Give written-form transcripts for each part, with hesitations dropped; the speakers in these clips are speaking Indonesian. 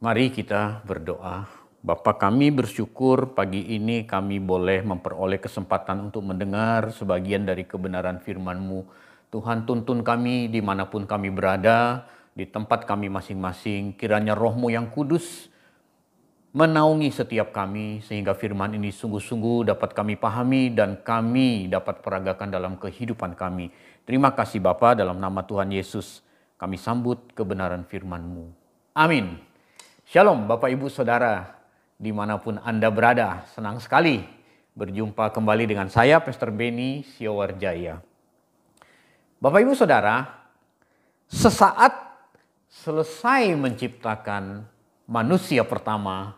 Mari kita berdoa. Bapa, kami bersyukur pagi ini kami boleh memperoleh kesempatan untuk mendengar sebagian dari kebenaran firman-Mu. Tuhan, tuntun kami dimanapun kami berada, di tempat kami masing-masing. Kiranya Roh-Mu yang kudus menaungi setiap kami, sehingga firman ini sungguh-sungguh dapat kami pahami dan kami dapat peragakan dalam kehidupan kami. Terima kasih Bapa, dalam nama Tuhan Yesus kami sambut kebenaran firman-Mu. Amin. Shalom Bapak Ibu Saudara, dimanapun Anda berada, senang sekali berjumpa kembali dengan saya Pastor Benny Siowarjaya. Bapak Ibu Saudara, sesaat selesai menciptakan manusia pertama,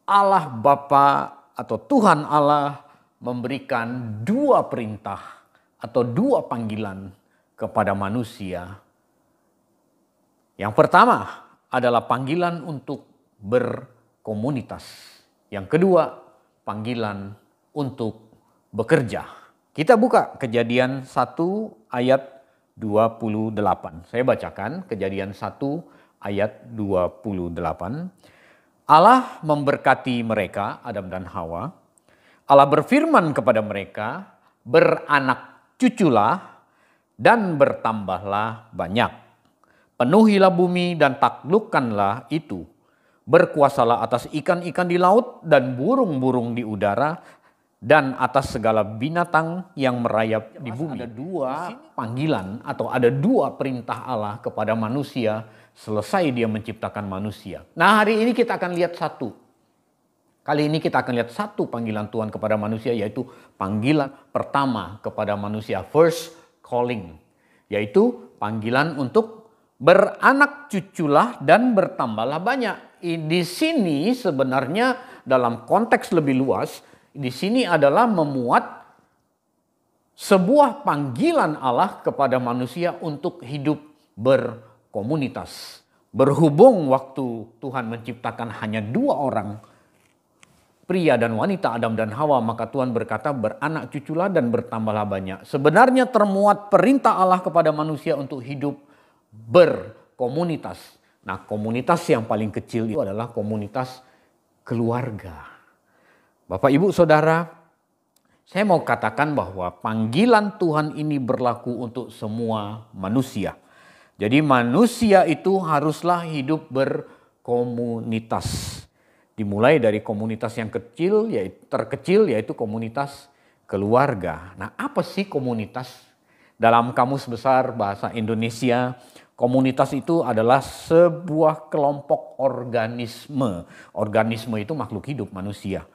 Allah Bapa atau Tuhan Allah memberikan dua perintah atau dua panggilan kepada manusia. Yang pertama adalah panggilan untuk berkomunitas. Yang kedua, panggilan untuk bekerja. Kita buka Kejadian 1 ayat 28. Saya bacakan Kejadian 1 ayat 28. Allah memberkati mereka, Adam dan Hawa. Allah berfirman kepada mereka, beranak cuculah dan bertambahlah banyak. Penuhilah bumi dan taklukkanlah itu. Berkuasalah atas ikan-ikan di laut dan burung-burung di udara dan atas segala binatang yang merayap di bumi. Ada dua panggilan atau ada dua perintah Allah kepada manusia selesai dia menciptakan manusia. Nah, hari ini kita akan lihat satu. Kali ini kita akan lihat satu panggilan Tuhan kepada manusia, yaitu panggilan pertama kepada manusia, first calling, yaitu panggilan untuk beranak cuculah dan bertambahlah banyak. Di sini sebenarnya dalam konteks lebih luas, di sini adalah memuat sebuah panggilan Allah kepada manusia untuk hidup berkomunitas. Berhubung waktu Tuhan menciptakan hanya dua orang, pria dan wanita Adam dan Hawa, maka Tuhan berkata beranak cuculah dan bertambahlah banyak. Sebenarnya termuat perintah Allah kepada manusia untuk hidup berkomunitas. Nah, komunitas yang paling kecil itu adalah komunitas keluarga. Bapak, Ibu, Saudara, saya mau katakan bahwa panggilan Tuhan ini berlaku untuk semua manusia. Jadi manusia itu haruslah hidup berkomunitas. Dimulai dari komunitas yang kecil, terkecil, yaitu komunitas keluarga. Nah, apa sih komunitas? Dalam Kamus Besar Bahasa Indonesia, komunitas itu adalah sebuah kelompok organisme. Organisme itu makhluk hidup manusia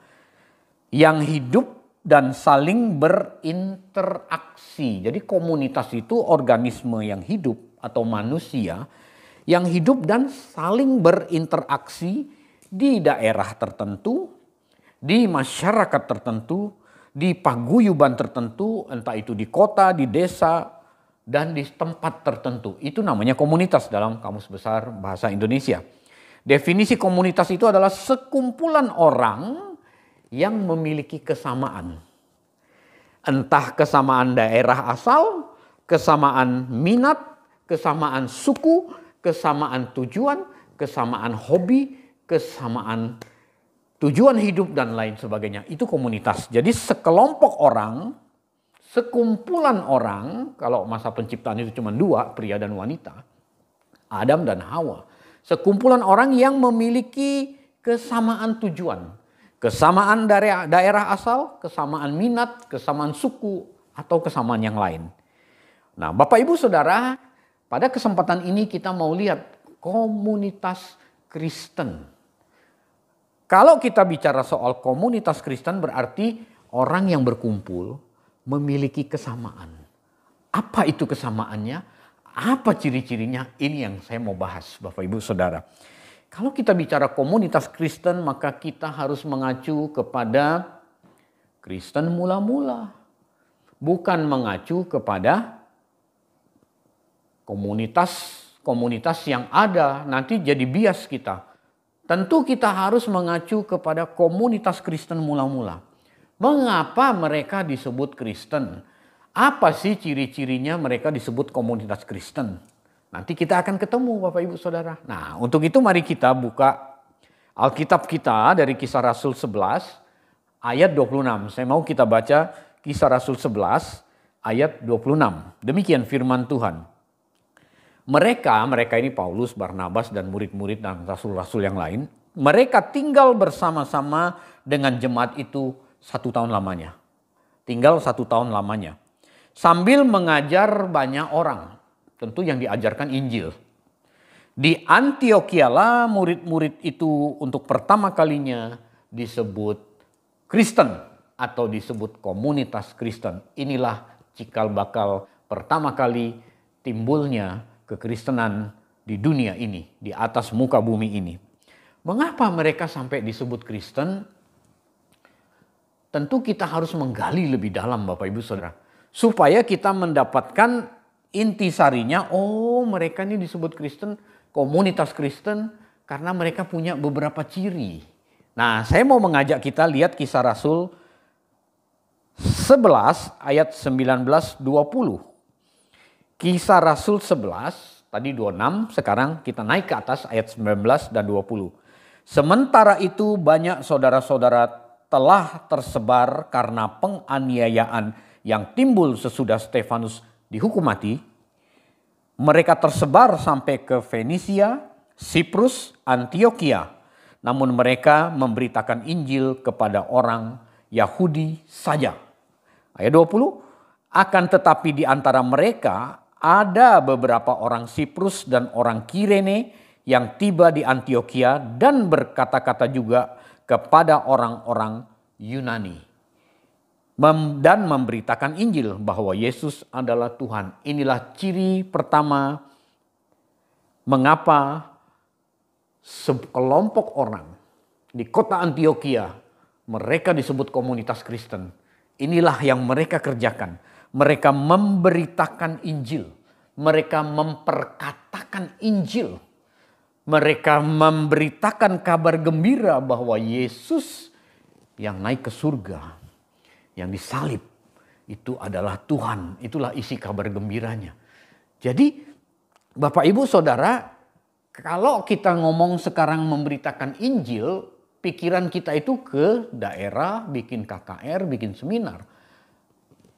yang hidup dan saling berinteraksi. Jadi komunitas itu organisme yang hidup atau manusia yang hidup dan saling berinteraksi di daerah tertentu, di masyarakat tertentu, di paguyuban tertentu, entah itu di kota, di desa, dan di tempat tertentu. Itu namanya komunitas dalam Kamus Besar Bahasa Indonesia. Definisi komunitas itu adalah sekumpulan orang yang memiliki kesamaan. Entah kesamaan daerah asal, kesamaan minat, kesamaan suku, kesamaan tujuan, kesamaan hobi, kesamaan tujuan hidup dan lain sebagainya. Itu komunitas. Jadi sekelompok orang, sekumpulan orang, kalau masa penciptaan itu cuma dua, pria dan wanita, Adam dan Hawa. Sekumpulan orang yang memiliki kesamaan tujuan. Kesamaan daerah asal, kesamaan minat, kesamaan suku, atau kesamaan yang lain. Nah, Bapak Ibu Saudara, pada kesempatan ini kita mau lihat komunitas Kristen. Kalau kita bicara soal komunitas Kristen berarti orang yang berkumpul memiliki kesamaan. Apa itu kesamaannya? Apa ciri-cirinya? Ini yang saya mau bahas, Bapak Ibu Saudara. Kalau kita bicara komunitas Kristen, maka kita harus mengacu kepada Kristen mula-mula. Bukan mengacu kepada komunitas yang ada, nanti jadi bias kita. Tentu kita harus mengacu kepada komunitas Kristen mula-mula. Mengapa mereka disebut Kristen? Apa sih ciri-cirinya mereka disebut komunitas Kristen? Nanti kita akan ketemu Bapak Ibu Saudara. Nah, untuk itu mari kita buka Alkitab kita dari Kisah Rasul 11 ayat 26. Saya mau kita baca Kisah Rasul 11 ayat 26. Demikian firman Tuhan. Mereka ini Paulus, Barnabas dan murid-murid dan rasul-rasul yang lain. Mereka tinggal bersama-sama dengan jemaat itu 1 tahun lamanya. Tinggal 1 tahun lamanya. Sambil mengajar banyak orang. Tentu yang diajarkan Injil. Di Antiokhia lah murid-murid itu untuk pertama kalinya disebut Kristen atau disebut komunitas Kristen. Inilah cikal bakal pertama kali timbulnya kekristenan di dunia ini, di atas muka bumi ini. Mengapa mereka sampai disebut Kristen? Tentu kita harus menggali lebih dalam Bapak Ibu Saudara. Supaya kita mendapatkan intisarinya, oh mereka ini disebut Kristen, komunitas Kristen karena mereka punya beberapa ciri. Nah, saya mau mengajak kita lihat Kisah Rasul 11 ayat 19-20. Kisah Rasul 11, tadi 26, sekarang kita naik ke atas ayat 19 dan 20. Sementara itu banyak saudara-saudara telah tersebar karena penganiayaan yang timbul sesudah Stefanus dihukum mati. Mereka tersebar sampai ke Fenisia, Siprus, Antiokhia. Namun mereka memberitakan Injil kepada orang Yahudi saja. Ayat 20, akan tetapi di antara mereka ada beberapa orang Siprus dan orang Kirene yang tiba di Antiokhia dan berkata-kata juga kepada orang-orang Yunani. Dan memberitakan Injil bahwa Yesus adalah Tuhan. Inilah ciri pertama mengapa sekelompok orang di kota Antiokhia mereka disebut komunitas Kristen. Inilah yang mereka kerjakan. Mereka memberitakan Injil. Mereka memperkatakan Injil. Mereka memberitakan kabar gembira bahwa Yesus yang naik ke surga, yang disalib, itu adalah Tuhan. Itulah isi kabar gembiranya. Jadi Bapak Ibu Saudara, kalau kita ngomong sekarang memberitakan Injil, pikiran kita itu ke daerah, bikin KKR, bikin seminar.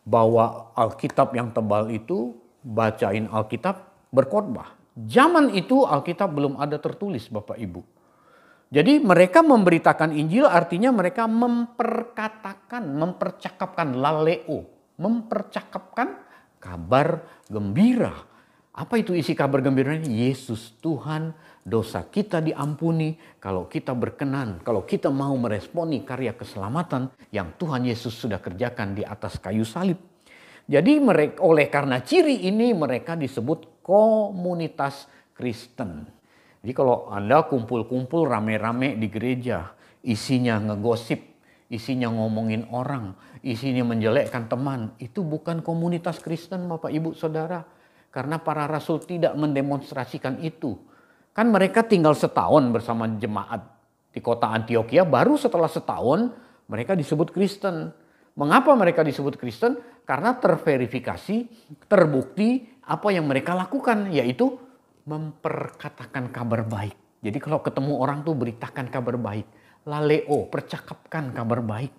Bawa Alkitab yang tebal itu, bacain Alkitab, berkhotbah. Zaman itu Alkitab belum ada tertulis Bapak Ibu. Jadi mereka memberitakan Injil artinya mereka memperkatakan, mempercakapkan, laleo. Mempercakapkan kabar gembira. Apa itu isi kabar gembiranya? Yesus Tuhan, dosa kita diampuni kalau kita berkenan. Kalau kita mau meresponi karya keselamatan yang Tuhan Yesus sudah kerjakan di atas kayu salib. Jadi mereka, oleh karena ciri ini mereka disebut komunitas Kristen. Jadi kalau Anda kumpul-kumpul rame-rame di gereja, isinya ngegosip, isinya ngomongin orang, isinya menjelekkan teman, itu bukan komunitas Kristen Bapak Ibu Saudara. Karena para rasul tidak mendemonstrasikan itu. Kan mereka tinggal setahun bersama jemaat di kota Antiokhia, baru setelah setahun mereka disebut Kristen. Mengapa mereka disebut Kristen? Karena terverifikasi, terbukti apa yang mereka lakukan, yaitu memperkatakan kabar baik. Jadi kalau ketemu orang tuh beritakan kabar baik. Laleo, percakapkan kabar baik.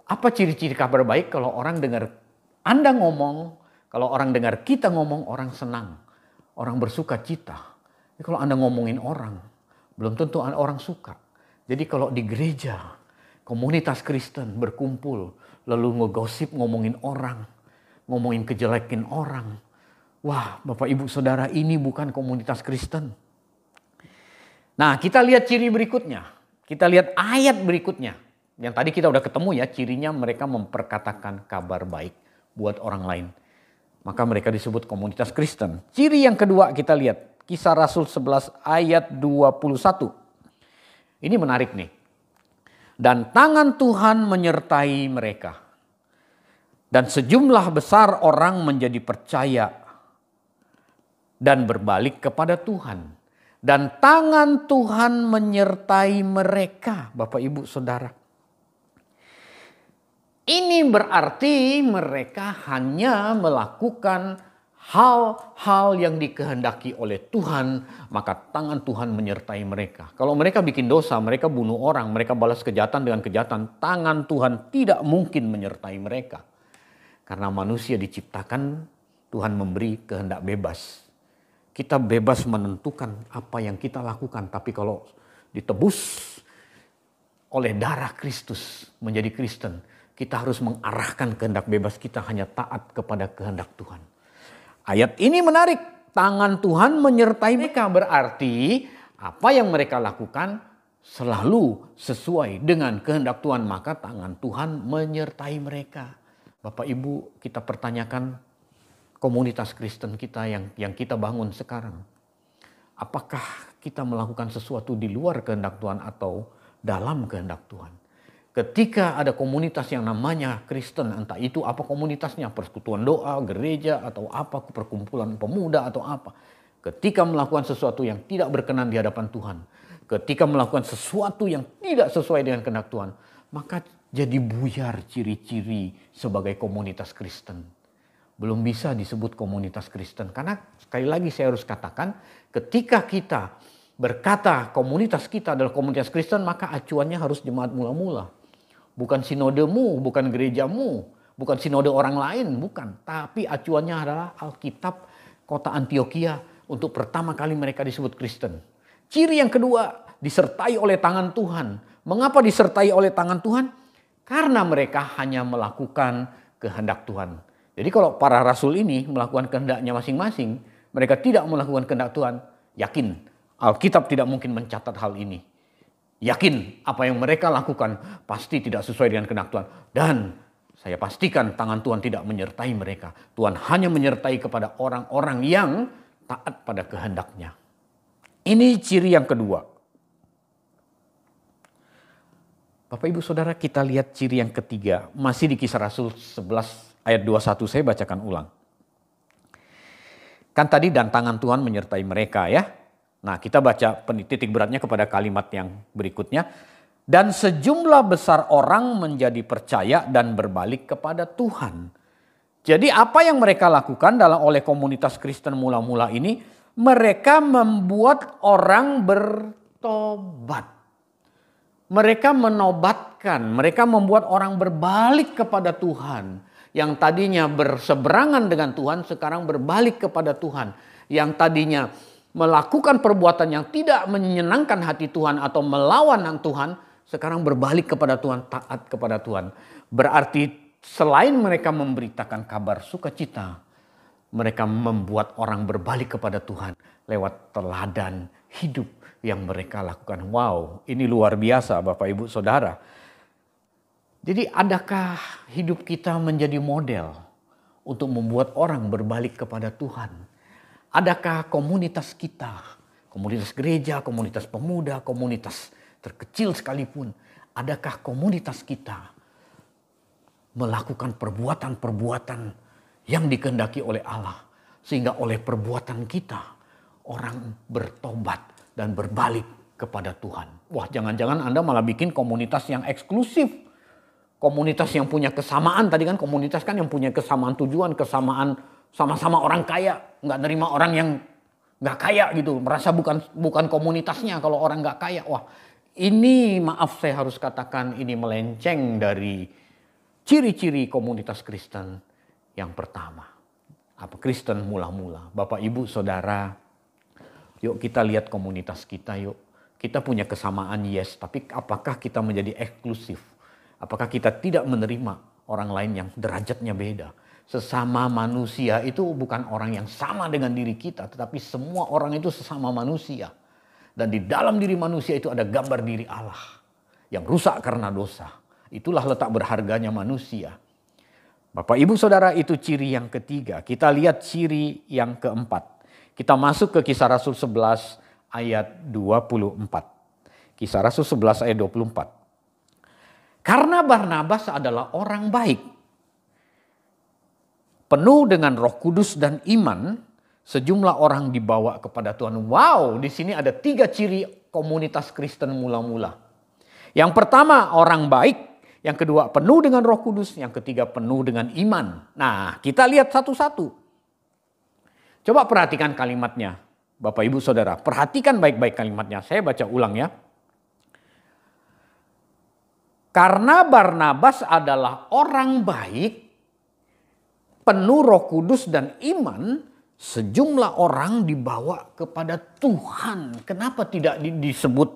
Apa ciri-ciri kabar baik? Kalau orang dengar Anda ngomong, kalau orang dengar kita ngomong, orang senang. Orang bersuka cita. Jadi kalau Anda ngomongin orang, belum tentu orang suka. Jadi kalau di gereja, komunitas Kristen berkumpul, lalu ngegosip ngomongin orang, ngomongin kejelekan orang. Wah, Bapak Ibu Saudara, ini bukan komunitas Kristen. Nah, kita lihat ciri berikutnya. Kita lihat ayat berikutnya. Yang tadi kita udah ketemu ya, cirinya mereka memperkatakan kabar baik buat orang lain. Maka mereka disebut komunitas Kristen. Ciri yang kedua kita lihat, Kisah Rasul 11 ayat 21. Ini menarik nih. Dan tangan Tuhan menyertai mereka. Dan sejumlah besar orang menjadi percaya dan berbalik kepada Tuhan. Dan tangan Tuhan menyertai mereka, Bapak Ibu Saudara. Ini berarti mereka hanya melakukan hal-hal yang dikehendaki oleh Tuhan, maka tangan Tuhan menyertai mereka. Kalau mereka bikin dosa, mereka bunuh orang, mereka balas kejahatan dengan kejahatan, tangan Tuhan tidak mungkin menyertai mereka. Karena manusia diciptakan, Tuhan memberi kehendak bebas. Kita bebas menentukan apa yang kita lakukan, tapi kalau ditebus oleh darah Kristus menjadi Kristen, kita harus mengarahkan kehendak bebas kita hanya taat kepada kehendak Tuhan. Ayat ini menarik, tangan Tuhan menyertai mereka, berarti apa yang mereka lakukan selalu sesuai dengan kehendak Tuhan, maka tangan Tuhan menyertai mereka. Bapak Ibu, kita pertanyakan komunitas Kristen kita yang kita bangun sekarang. Apakah kita melakukan sesuatu di luar kehendak Tuhan atau dalam kehendak Tuhan? Ketika ada komunitas yang namanya Kristen, entah itu apa komunitasnya, persekutuan doa, gereja, atau apa, perkumpulan pemuda, atau apa. Ketika melakukan sesuatu yang tidak berkenan di hadapan Tuhan, ketika melakukan sesuatu yang tidak sesuai dengan kehendak Tuhan, maka jadi buyar ciri-ciri sebagai komunitas Kristen. Belum bisa disebut komunitas Kristen. Karena sekali lagi saya harus katakan, ketika kita berkata komunitas kita adalah komunitas Kristen, maka acuannya harus jemaat mula-mula. Bukan sinodemu, bukan gerejamu, bukan sinode orang lain, bukan. Tapi acuannya adalah Alkitab kota Antioquia untuk pertama kali mereka disebut Kristen. Ciri yang kedua, disertai oleh tangan Tuhan. Mengapa disertai oleh tangan Tuhan? Karena mereka hanya melakukan kehendak Tuhan. Jadi kalau para rasul ini melakukan kehendaknya masing-masing, mereka tidak melakukan kehendak Tuhan, yakin Alkitab tidak mungkin mencatat hal ini. Yakin apa yang mereka lakukan pasti tidak sesuai dengan kehendak Tuhan. Dan saya pastikan tangan Tuhan tidak menyertai mereka. Tuhan hanya menyertai kepada orang-orang yang taat pada kehendaknya. Ini ciri yang kedua. Bapak Ibu Saudara, kita lihat ciri yang ketiga. Masih di Kisah Rasul 11 ayat 21, saya bacakan ulang. Kan tadi dan tangan Tuhan menyertai mereka ya. Nah, kita baca titik beratnya kepada kalimat yang berikutnya. Dan sejumlah besar orang menjadi percaya dan berbalik kepada Tuhan. Jadi apa yang mereka lakukan oleh komunitas Kristen mula-mula ini, mereka membuat orang bertobat. Mereka menobatkan, mereka membuat orang berbalik kepada Tuhan. Yang tadinya berseberangan dengan Tuhan, sekarang berbalik kepada Tuhan. Yang tadinya melakukan perbuatan yang tidak menyenangkan hati Tuhan atau melawan Tuhan, sekarang berbalik kepada Tuhan, taat kepada Tuhan. Berarti selain mereka memberitakan kabar sukacita, mereka membuat orang berbalik kepada Tuhan lewat teladan hidup yang mereka lakukan. Wow, ini luar biasa Bapak Ibu Saudara. Jadi adakah hidup kita menjadi model untuk membuat orang berbalik kepada Tuhan? Adakah komunitas kita, komunitas gereja, komunitas pemuda, komunitas terkecil sekalipun, adakah komunitas kita melakukan perbuatan-perbuatan yang dikehendaki oleh Allah, sehingga oleh perbuatan kita orang bertobat dan berbalik kepada Tuhan? Wah, jangan-jangan Anda malah bikin komunitas yang eksklusif, komunitas yang punya kesamaan. Tadi kan komunitas kan yang punya kesamaan tujuan, kesamaan sama-sama orang kaya, nggak nerima orang yang nggak kaya gitu, merasa bukan komunitasnya kalau orang nggak kaya. Wah, ini maaf saya harus katakan ini melenceng dari ciri-ciri komunitas Kristen yang pertama. Apa Kristen mula-mula? Bapak Ibu Saudara, yuk kita lihat komunitas kita yuk. Kita punya kesamaan yes, tapi apakah kita menjadi eksklusif? Apakah kita tidak menerima orang lain yang derajatnya beda? Sesama manusia itu bukan orang yang sama dengan diri kita, tetapi semua orang itu sesama manusia. Dan di dalam diri manusia itu ada gambar diri Allah yang rusak karena dosa. Itulah letak berharganya manusia. Bapak Ibu Saudara, itu ciri yang ketiga. Kita lihat ciri yang keempat. Kita masuk ke Kisah Rasul 11 ayat 24. Kisah Rasul 11 ayat 24. Karena Barnabas adalah orang baik, penuh dengan Roh Kudus dan iman, sejumlah orang dibawa kepada Tuhan. Wow, di sini ada 3 ciri komunitas Kristen mula-mula. Yang pertama orang baik, yang kedua penuh dengan Roh Kudus, yang ketiga penuh dengan iman. Nah, kita lihat satu-satu. Coba perhatikan kalimatnya. Bapak Ibu Saudara, perhatikan baik-baik kalimatnya. Saya baca ulang ya. Karena Barnabas adalah orang baik, penuh Roh Kudus dan iman, sejumlah orang dibawa kepada Tuhan. Kenapa tidak disebut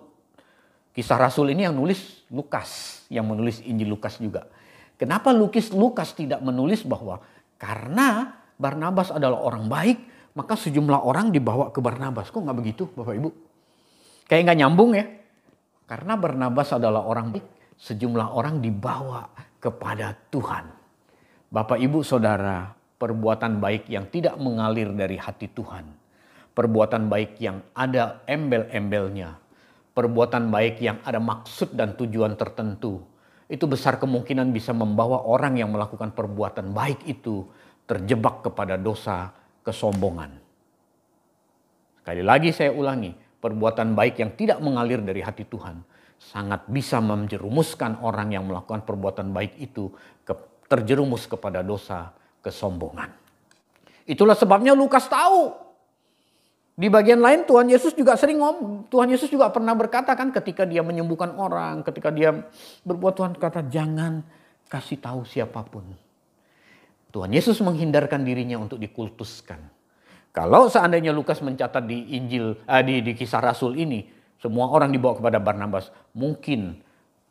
Kisah Rasul ini yang nulis Lukas, yang menulis Injil Lukas juga. Kenapa Lukas tidak menulis bahwa karena Barnabas adalah orang baik, maka sejumlah orang dibawa ke Barnabas. Kok nggak begitu Bapak Ibu? Kayak nggak nyambung ya. Karena Barnabas adalah orang baik, sejumlah orang dibawa kepada Tuhan. Bapak Ibu Saudara, perbuatan baik yang tidak mengalir dari hati Tuhan. Perbuatan baik yang ada embel-embelnya. Perbuatan baik yang ada maksud dan tujuan tertentu. Itu besar kemungkinan bisa membawa orang yang melakukan perbuatan baik itu terjebak kepada dosa kesombongan. Sekali lagi saya ulangi, perbuatan baik yang tidak mengalir dari hati Tuhan sangat bisa menjerumuskan orang yang melakukan perbuatan baik itu terjerumus kepada dosa kesombongan. Itulah sebabnya Lukas tahu. Di bagian lain Tuhan Yesus juga sering Tuhan Yesus juga pernah berkata kan ketika dia menyembuhkan orang, ketika dia berbuat, Tuhan kata jangan kasih tahu siapapun. Tuhan Yesus menghindarkan dirinya untuk dikultuskan. Kalau seandainya Lukas mencatat di Injil, di Kisah Rasul ini, semua orang dibawa kepada Barnabas, mungkin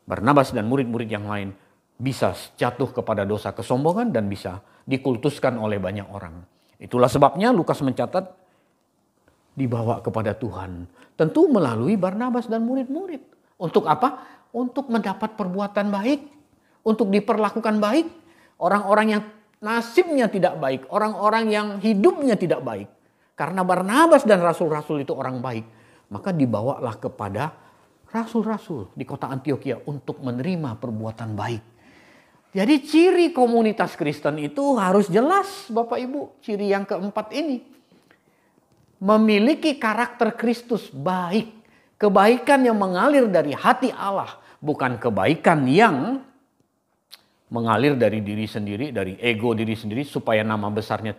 Barnabas dan murid-murid yang lain bisa jatuh kepada dosa kesombongan dan bisa dikultuskan oleh banyak orang. Itulah sebabnya Lukas mencatat dibawa kepada Tuhan. Tentu melalui Barnabas dan murid-murid. Untuk apa? Untuk mendapat perbuatan baik. Untuk diperlakukan baik. Orang-orang yang nasibnya tidak baik. Orang-orang yang hidupnya tidak baik. Karena Barnabas dan rasul-rasul itu orang baik. Maka dibawalah kepada rasul-rasul di kota Antiokhia untuk menerima perbuatan baik. Jadi ciri komunitas Kristen itu harus jelas Bapak Ibu. Ciri yang keempat ini. Memiliki karakter Kristus baik. Kebaikan yang mengalir dari hati Allah. Bukan kebaikan yang mengalir dari diri sendiri, dari ego diri sendiri. Supaya nama besarnya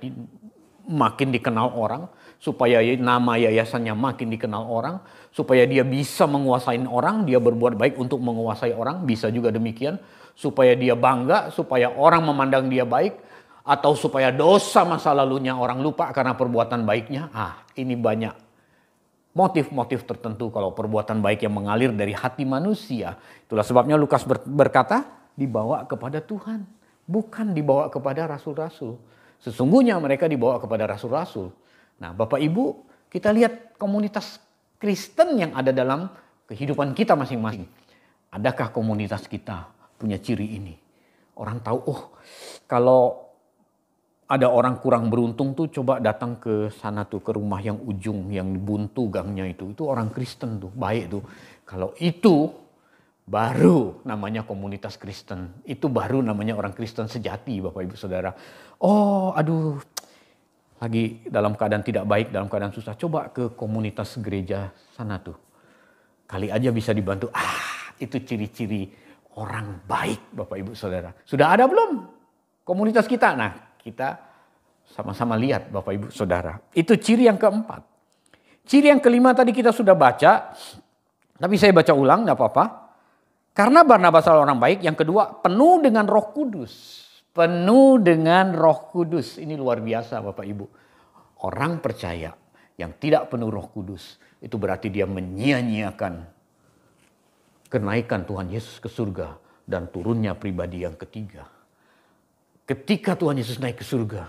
makin dikenal orang. Supaya nama yayasannya makin dikenal orang. Supaya dia bisa menguasai orang. Dia berbuat baik untuk menguasai orang. Bisa juga demikian. Supaya dia bangga. Supaya orang memandang dia baik. Atau supaya dosa masa lalunya orang lupa karena perbuatan baiknya. Ini banyak motif-motif tertentu kalau perbuatan baik yang mengalir dari hati manusia. Itulah sebabnya Lukas berkata dibawa kepada Tuhan. Bukan dibawa kepada rasul-rasul. Sesungguhnya mereka dibawa kepada rasul-rasul. Nah Bapak Ibu, kita lihat komunitas Kristen yang ada dalam kehidupan kita masing-masing. Adakah komunitas kita punya ciri ini? Orang tahu, kalau ada orang kurang beruntung tuh coba datang ke sana tuh, ke rumah yang ujung, yang buntu gangnya itu. Itu orang Kristen tuh, baik tuh. Kalau itu baru namanya komunitas Kristen. Itu baru namanya orang Kristen sejati Bapak Ibu Saudara. Lagi dalam keadaan tidak baik, dalam keadaan susah. Coba ke komunitas gereja sana tuh. Kali aja bisa dibantu. Itu ciri-ciri orang baik Bapak Ibu Saudara. Sudah ada belum komunitas kita? Nah, kita sama-sama lihat Bapak Ibu Saudara. Itu ciri yang keempat. Ciri yang kelima tadi kita sudah baca. Tapi saya baca ulang, gak apa-apa. Karena Barnabas adalah orang baik. Yang kedua, penuh dengan Roh Kudus. Penuh dengan Roh Kudus. Ini luar biasa Bapak Ibu. Orang percaya yang tidak penuh Roh Kudus. Itu berarti dia menyia-nyiakan kenaikan Tuhan Yesus ke surga. Dan turunnya pribadi yang ketiga. Ketika Tuhan Yesus naik ke surga,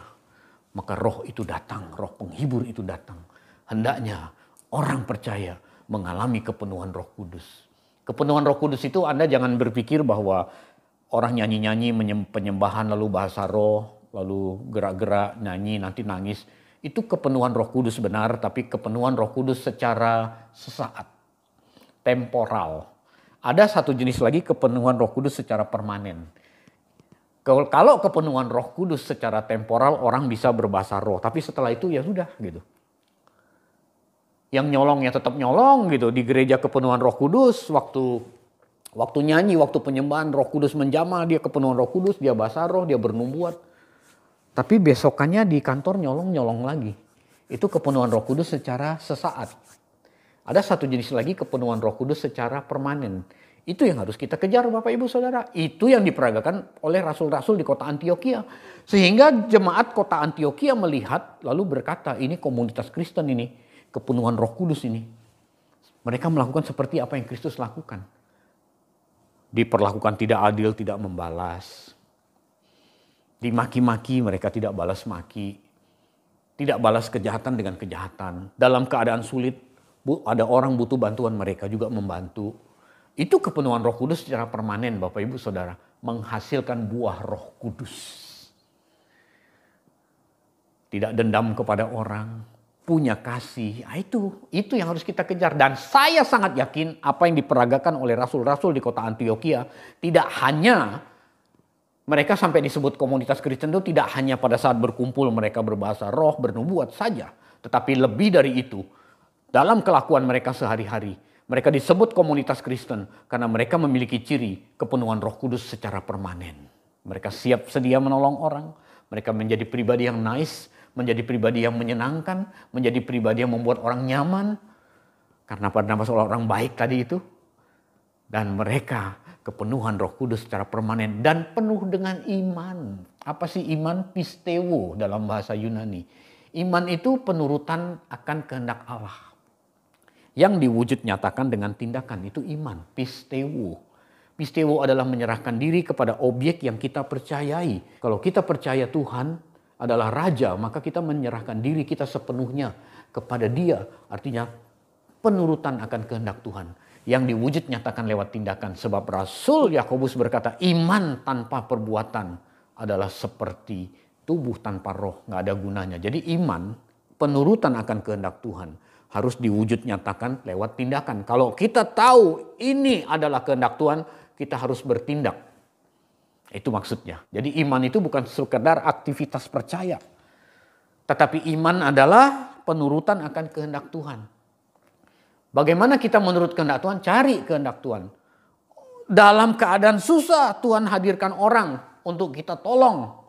maka roh itu datang, roh penghibur itu datang. Hendaknya orang percaya mengalami kepenuhan Roh Kudus. Kepenuhan Roh Kudus itu Anda jangan berpikir bahwa orang nyanyi-nyanyi penyembahan lalu bahasa roh, lalu gerak-gerak nyanyi nanti nangis. Itu kepenuhan Roh Kudus benar, tapi kepenuhan Roh Kudus secara sesaat, temporal. Ada satu jenis lagi kepenuhan Roh Kudus secara permanen. Kalau kepenuhan Roh Kudus secara temporal orang bisa berbahasa roh. Tapi setelah itu ya sudah gitu. Yang nyolongnya tetap nyolong gitu. Di gereja kepenuhan Roh Kudus. Waktu nyanyi, waktu penyembahan Roh Kudus menjamah. Dia kepenuhan Roh Kudus, dia bahasa roh, dia bernubuat. Tapi besokannya di kantor nyolong lagi. Itu kepenuhan Roh Kudus secara sesaat. Ada satu jenis lagi kepenuhan Roh Kudus secara permanen. Itu yang harus kita kejar Bapak Ibu Saudara. Itu yang diperagakan oleh rasul-rasul di kota Antiokhia. Sehingga jemaat kota Antiokhia melihat lalu berkata, ini komunitas Kristen ini, kepenuhan Roh Kudus ini. Mereka melakukan seperti apa yang Kristus lakukan. Diperlakukan tidak adil, tidak membalas. Dimaki-maki, mereka tidak balas maki. Tidak balas kejahatan dengan kejahatan. Dalam keadaan sulit, ada orang butuh bantuan, mereka juga membantu. Itu kepenuhan Roh Kudus secara permanen Bapak Ibu Saudara. Menghasilkan buah Roh Kudus. Tidak dendam kepada orang. Punya kasih. Nah, itu yang harus kita kejar. Dan saya sangat yakin apa yang diperagakan oleh rasul-rasul di kota Antiokhia. Tidak hanya mereka sampai disebut komunitas Kristen itu tidak hanya pada saat berkumpul mereka berbahasa roh, bernubuat saja. Tetapi lebih dari itu. Dalam kelakuan mereka sehari-hari. Mereka disebut komunitas Kristen karena mereka memiliki ciri kepenuhan Roh Kudus secara permanen. Mereka siap sedia menolong orang. Mereka menjadi pribadi yang nice, menjadi pribadi yang menyenangkan, menjadi pribadi yang membuat orang nyaman. Karena pada nama orang baik tadi itu. Dan mereka kepenuhan Roh Kudus secara permanen dan penuh dengan iman. Apa sih iman? Pisteuo dalam bahasa Yunani. Iman itu penurutan akan kehendak Allah. Yang diwujud nyatakan dengan tindakan, itu iman, pisteuo. Pisteuo adalah menyerahkan diri kepada objek yang kita percayai. Kalau kita percaya Tuhan adalah Raja, maka kita menyerahkan diri kita sepenuhnya kepada Dia. Artinya penurutan akan kehendak Tuhan. Yang diwujud nyatakan lewat tindakan. Sebab Rasul Yakobus berkata, iman tanpa perbuatan adalah seperti tubuh tanpa roh, nggak ada gunanya. Jadi iman, penurutan akan kehendak Tuhan harus diwujud nyatakan lewat tindakan. Kalau kita tahu ini adalah kehendak Tuhan, kita harus bertindak. Itu maksudnya. Jadi iman itu bukan sekedar aktivitas percaya. Tetapi iman adalah penurutan akan kehendak Tuhan. Bagaimana kita menurut kehendak Tuhan? Cari kehendak Tuhan. Dalam keadaan susah, Tuhan hadirkan orang untuk kita tolong.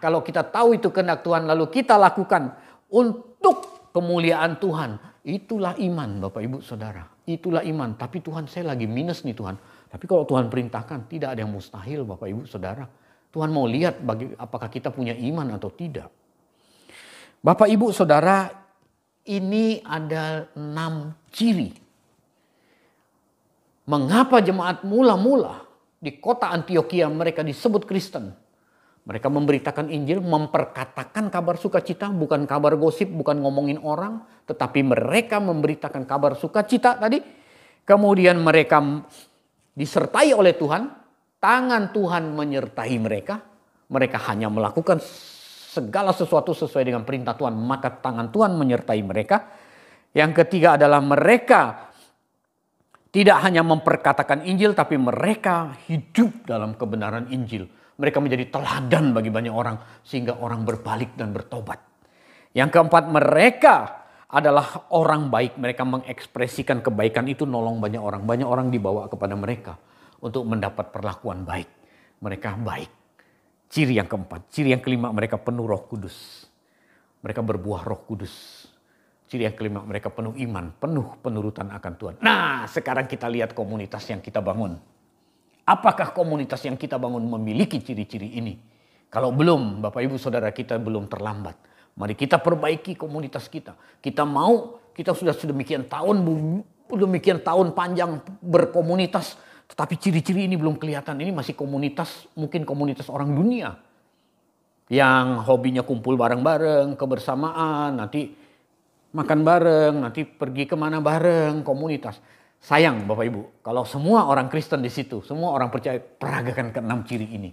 Kalau kita tahu itu kehendak Tuhan, lalu kita lakukan untuk kemuliaan Tuhan. Itulah iman Bapak Ibu Saudara. Itulah iman. Tapi Tuhan, saya lagi minus nih Tuhan. Tapi kalau Tuhan perintahkan, tidak ada yang mustahil Bapak Ibu Saudara. Tuhan mau lihat apakah kita punya iman atau tidak. Bapak Ibu Saudara, ini ada 6 ciri. Mengapa jemaat mula-mula di kota Antiokhia mereka disebut Kristen? Mereka memberitakan Injil, memperkatakan kabar sukacita, bukan kabar gosip, bukan ngomongin orang. Tetapi mereka memberitakan kabar sukacita tadi. Kemudian mereka disertai oleh Tuhan. Tangan Tuhan menyertai mereka. Mereka hanya melakukan segala sesuatu sesuai dengan perintah Tuhan. Maka tangan Tuhan menyertai mereka. Yang ketiga adalah mereka tidak hanya memperkatakan Injil, tapi mereka hidup dalam kebenaran Injil. Mereka menjadi teladan bagi banyak orang sehingga orang berbalik dan bertobat. Yang keempat, mereka adalah orang baik. Mereka mengekspresikan kebaikan itu nolong banyak orang. Banyak orang dibawa kepada mereka untuk mendapat perlakuan baik. Mereka baik. Ciri yang keempat. Ciri yang kelima, mereka penuh Roh Kudus. Mereka berbuah Roh Kudus. Ciri yang kelima, mereka penuh iman, penuh penurutan akan Tuhan. Nah, sekarang kita lihat komunitas yang kita bangun. Apakah komunitas yang kita bangun memiliki ciri-ciri ini? Kalau belum, Bapak Ibu Saudara, kita belum terlambat. Mari kita perbaiki komunitas kita. Kita sudah sedemikian tahun panjang berkomunitas. Tetapi ciri-ciri ini belum kelihatan. Ini masih komunitas, mungkin komunitas orang dunia. Yang hobinya kumpul bareng-bareng, kebersamaan, nanti makan bareng, nanti pergi kemana bareng, komunitas. Sayang Bapak Ibu, kalau semua orang Kristen di situ, semua orang percaya, peragakan ke-6 ciri ini.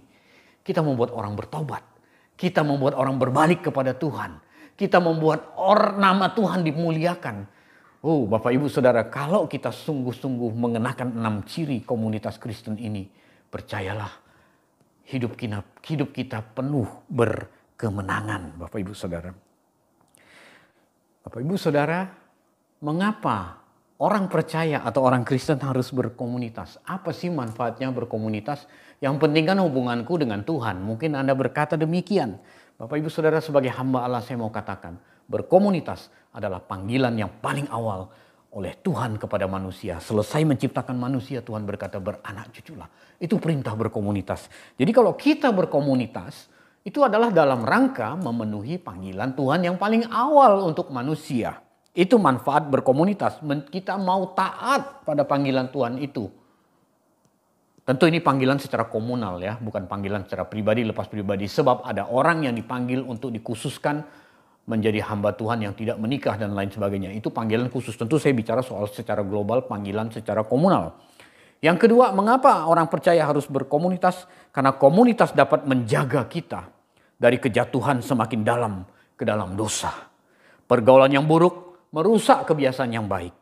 Kita membuat orang bertobat. Kita membuat orang berbalik kepada Tuhan. Kita membuat nama Tuhan dimuliakan. Bapak Ibu Saudara, kalau kita sungguh-sungguh mengenakan 6 ciri komunitas Kristen ini, percayalah hidup kita penuh berkemenangan, Bapak Ibu Saudara. Bapak Ibu Saudara, mengapa orang percaya atau orang Kristen harus berkomunitas? Apa sih manfaatnya berkomunitas? Yang penting kan hubunganku dengan Tuhan. Mungkin Anda berkata demikian. Bapak Ibu Saudara, sebagai hamba Allah saya mau katakan, Berkomunitas adalah panggilan yang paling awal oleh Tuhan kepada manusia. Selesai menciptakan manusia, Tuhan berkata beranak cuculah. Itu perintah berkomunitas. Jadi kalau kita berkomunitas, itu adalah dalam rangka memenuhi panggilan Tuhan yang paling awal untuk manusia. Itu manfaat berkomunitas. Kita mau taat pada panggilan Tuhan itu. Tentu ini panggilan secara komunal ya, bukan panggilan secara pribadi lepas pribadi. Sebab ada orang yang dipanggil untuk dikhususkan menjadi hamba Tuhan yang tidak menikah dan lain sebagainya. Itu panggilan khusus. Tentu saya bicara soal secara global, panggilan secara komunal. Yang kedua, mengapa orang percaya harus berkomunitas? Karena komunitas dapat menjaga kita dari kejatuhan semakin dalam ke dalam dosa. Pergaulan yang buruk merusak kebiasaan yang baik.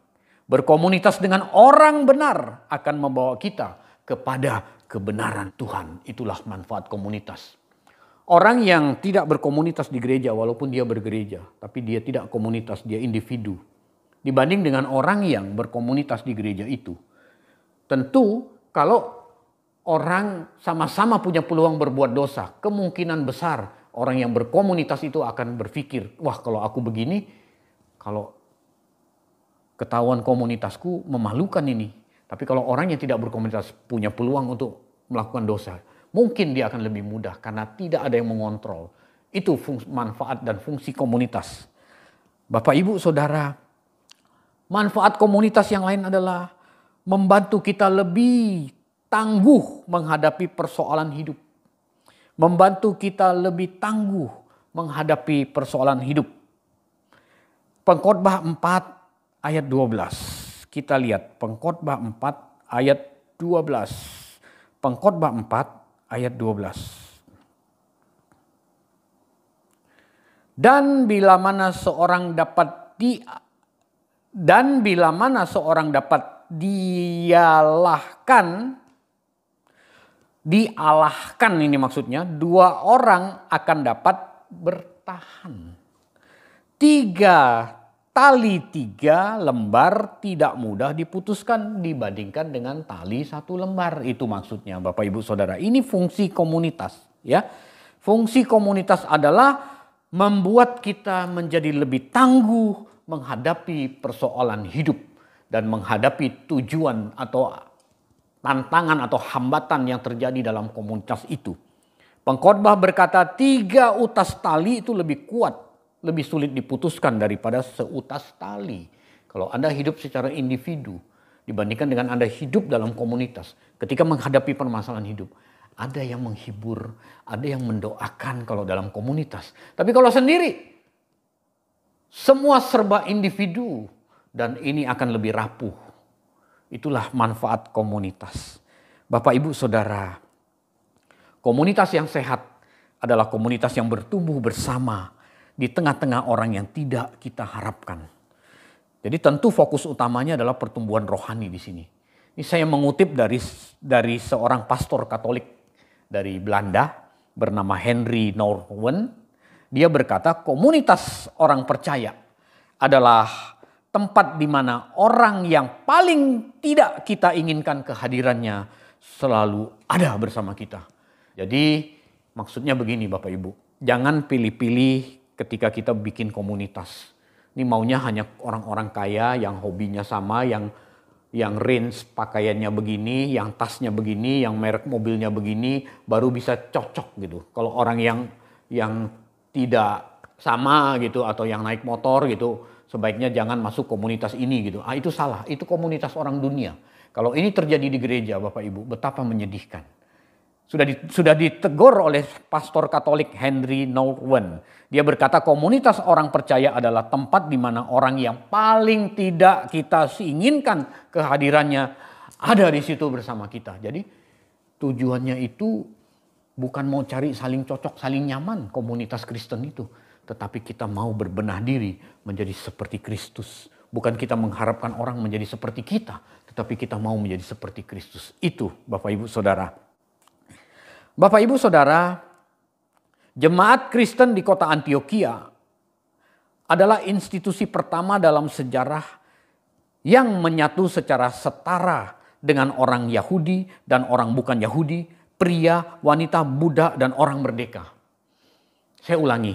Berkomunitas dengan orang benar akan membawa kita kepada kebenaran Tuhan. Itulah manfaat komunitas. Orang yang tidak berkomunitas di gereja walaupun dia bergereja, tapi dia tidak komunitas, dia individu. Dibanding dengan orang yang berkomunitas di gereja itu. Tentu kalau orang sama-sama punya peluang berbuat dosa, kemungkinan besar orang yang berkomunitas itu akan berpikir, wah kalau aku begini, kalau ketahuan komunitasku memalukan ini. Tapi kalau orang yang tidak berkomunitas punya peluang untuk melakukan dosa, mungkin dia akan lebih mudah karena tidak ada yang mengontrol. Itu manfaat dan fungsi komunitas. Bapak, Ibu, Saudara, manfaat komunitas yang lain adalah membantu kita lebih tangguh menghadapi persoalan hidup. Membantu kita lebih tangguh menghadapi persoalan hidup. Pengkhotbah 4 ayat 12. Kita lihat Pengkhotbah 4 ayat 12. Pengkhotbah 4 ayat 12. Dan bila mana seorang dapat dialahkan ini maksudnya, dua orang akan dapat bertahan. 3 lembar tidak mudah diputuskan dibandingkan dengan tali 1 lembar. Itu maksudnya Bapak Ibu Saudara. Ini fungsi komunitas ya. Fungsi komunitas adalah membuat kita menjadi lebih tangguh menghadapi persoalan hidup dan menghadapi tujuan atau tantangan atau hambatan yang terjadi dalam komunitas itu. Pengkhotbah berkata 3 utas tali itu lebih kuat, lebih sulit diputuskan daripada seutas tali. Kalau Anda hidup secara individu dibandingkan dengan Anda hidup dalam komunitas, ketika menghadapi permasalahan hidup, ada yang menghibur, ada yang mendoakan kalau dalam komunitas. Tapi kalau sendiri, semua serba individu dan ini akan lebih rapuh. Itulah manfaat komunitas. Bapak, Ibu, Saudara, komunitas yang sehat adalah komunitas yang bertumbuh bersama di tengah-tengah orang yang tidak kita harapkan. Jadi tentu fokus utamanya adalah pertumbuhan rohani di sini. Ini saya mengutip dari seorang pastor Katolik dari Belanda bernama Henry Nouwen. Dia berkata komunitas orang percaya adalah tempat di mana orang yang paling tidak kita inginkan kehadirannya selalu ada bersama kita. Jadi maksudnya begini Bapak Ibu, jangan pilih-pilih ketika kita bikin komunitas. Ini maunya hanya orang-orang kaya yang hobinya sama, yang range pakaiannya begini, yang tasnya begini, yang merek mobilnya begini, baru bisa cocok gitu. Kalau orang yang tidak sama gitu atau yang naik motor gitu, sebaiknya jangan masuk komunitas ini gitu. Itu salah, itu komunitas orang dunia. Kalau ini terjadi di gereja Bapak Ibu, betapa menyedihkan. Sudah ditegur oleh pastor Katolik Henry Nouwen. Dia berkata komunitas orang percaya adalah tempat di mana orang yang paling tidak kita inginkan kehadirannya ada di situ bersama kita. Jadi tujuannya itu bukan mau cari saling cocok, saling nyaman komunitas Kristen itu. Tetapi kita mau berbenah diri menjadi seperti Kristus. Bukan kita mengharapkan orang menjadi seperti kita, tetapi kita mau menjadi seperti Kristus. Itu Bapak Ibu Saudara. Bapak Ibu Saudara, jemaat Kristen di kota Antiokhia adalah institusi pertama dalam sejarah yang menyatu secara setara dengan orang Yahudi dan orang bukan Yahudi, pria, wanita, budak, dan orang merdeka. Saya ulangi,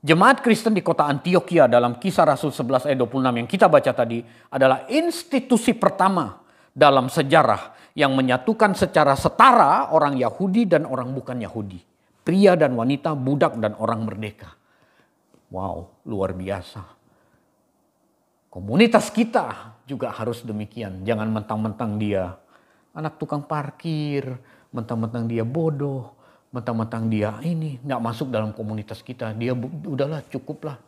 Jemaat Kristen di kota Antioquia dalam Kisah Rasul 11 ayat 26 yang kita baca tadi adalah institusi pertama dalam sejarah yang menyatukan secara setara orang Yahudi dan orang bukan Yahudi. Pria dan wanita, budak dan orang merdeka. Wow, luar biasa. Komunitas kita juga harus demikian. Jangan mentang-mentang dia anak tukang parkir, mentang-mentang dia bodoh, mentang-mentang dia ini nggak masuk dalam komunitas kita. Dia udahlah cukuplah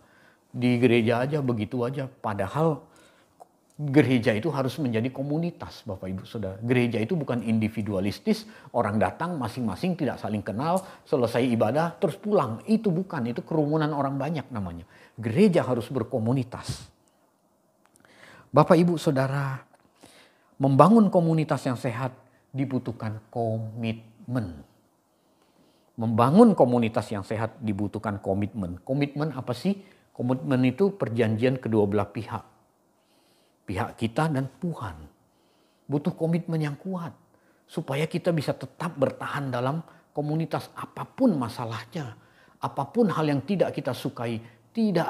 di gereja aja begitu aja. Padahal gereja itu harus menjadi komunitas, Bapak Ibu Saudara. Gereja itu bukan individualistis, orang datang masing-masing tidak saling kenal, selesai ibadah terus pulang. Itu bukan, itu kerumunan orang banyak namanya. Gereja harus berkomunitas. Bapak Ibu Saudara, membangun komunitas yang sehat dibutuhkan komitmen. Membangun komunitas yang sehat dibutuhkan komitmen. Komitmen apa sih? Komitmen itu perjanjian kedua belah pihak. Pihak kita dan Tuhan. Butuh komitmen yang kuat. Supaya kita bisa tetap bertahan dalam komunitas apapun masalahnya. Apapun hal yang tidak kita sukai. Tidak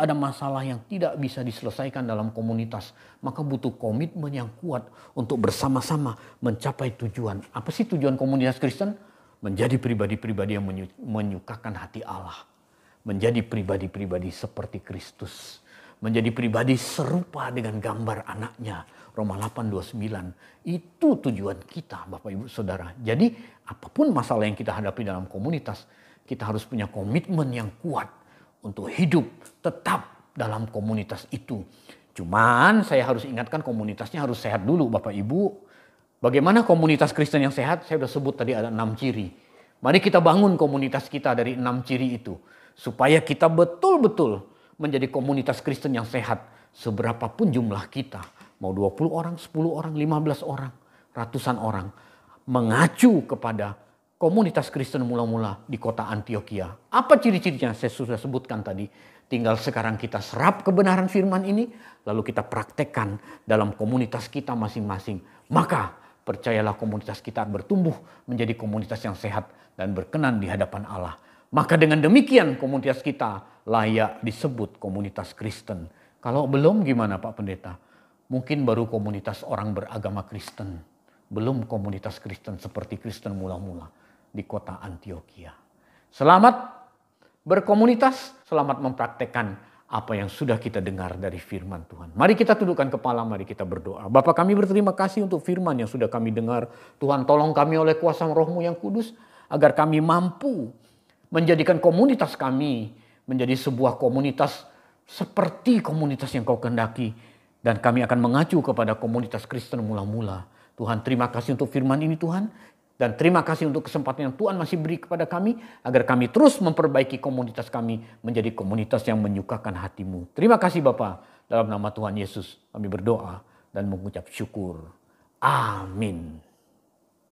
ada masalah yang tidak bisa diselesaikan dalam komunitas. Maka butuh komitmen yang kuat untuk bersama-sama mencapai tujuan. Apa sih tujuan komunitas Kristen? Menjadi pribadi-pribadi yang menyukakan hati Allah. Menjadi pribadi-pribadi seperti Kristus. Menjadi pribadi serupa dengan gambar anaknya. Roma 8:29. Itu tujuan kita, Bapak Ibu Saudara. Jadi apapun masalah yang kita hadapi dalam komunitas, kita harus punya komitmen yang kuat untuk hidup tetap dalam komunitas itu. Cuman saya harus ingatkan komunitasnya harus sehat dulu, Bapak Ibu. Bagaimana komunitas Kristen yang sehat? Saya sudah sebut tadi ada 6 ciri. Mari kita bangun komunitas kita dari 6 ciri itu. Supaya kita betul-betul menjadi komunitas Kristen yang sehat. Seberapapun jumlah kita. Mau 20 orang, 10 orang, 15 orang, ratusan orang. Mengacu kepada komunitas Kristen mula-mula di kota Antioquia. Apa ciri-cirinya? Saya sudah sebutkan tadi. Tinggal sekarang kita serap kebenaran firman ini. Lalu kita praktekkan dalam komunitas kita masing-masing. Maka percayalah komunitas kita bertumbuh menjadi komunitas yang sehat dan berkenan di hadapan Allah. Maka dengan demikian komunitas kita layak disebut komunitas Kristen. Kalau belum gimana Pak Pendeta? Mungkin baru komunitas orang beragama Kristen. Belum komunitas Kristen seperti Kristen mula-mula di kota Antioquia. Selamat berkomunitas, selamat mempraktekkan apa yang sudah kita dengar dari firman Tuhan. Mari kita tundukkan kepala, mari kita berdoa. Bapa, kami berterima kasih untuk firman yang sudah kami dengar. Tuhan, tolong kami oleh kuasa Roh-Mu yang kudus, agar kami mampu menjadikan komunitas kami menjadi sebuah komunitas seperti komunitas yang Kau kehendaki. Dan kami akan mengacu kepada komunitas Kristen mula-mula. Tuhan, terima kasih untuk firman ini Tuhan. Dan terima kasih untuk kesempatan yang Tuhan masih beri kepada kami. Agar kami terus memperbaiki komunitas kami menjadi komunitas yang menyukakan hati-Mu. Terima kasih Bapa. Dalam nama Tuhan Yesus kami berdoa dan mengucap syukur. Amin.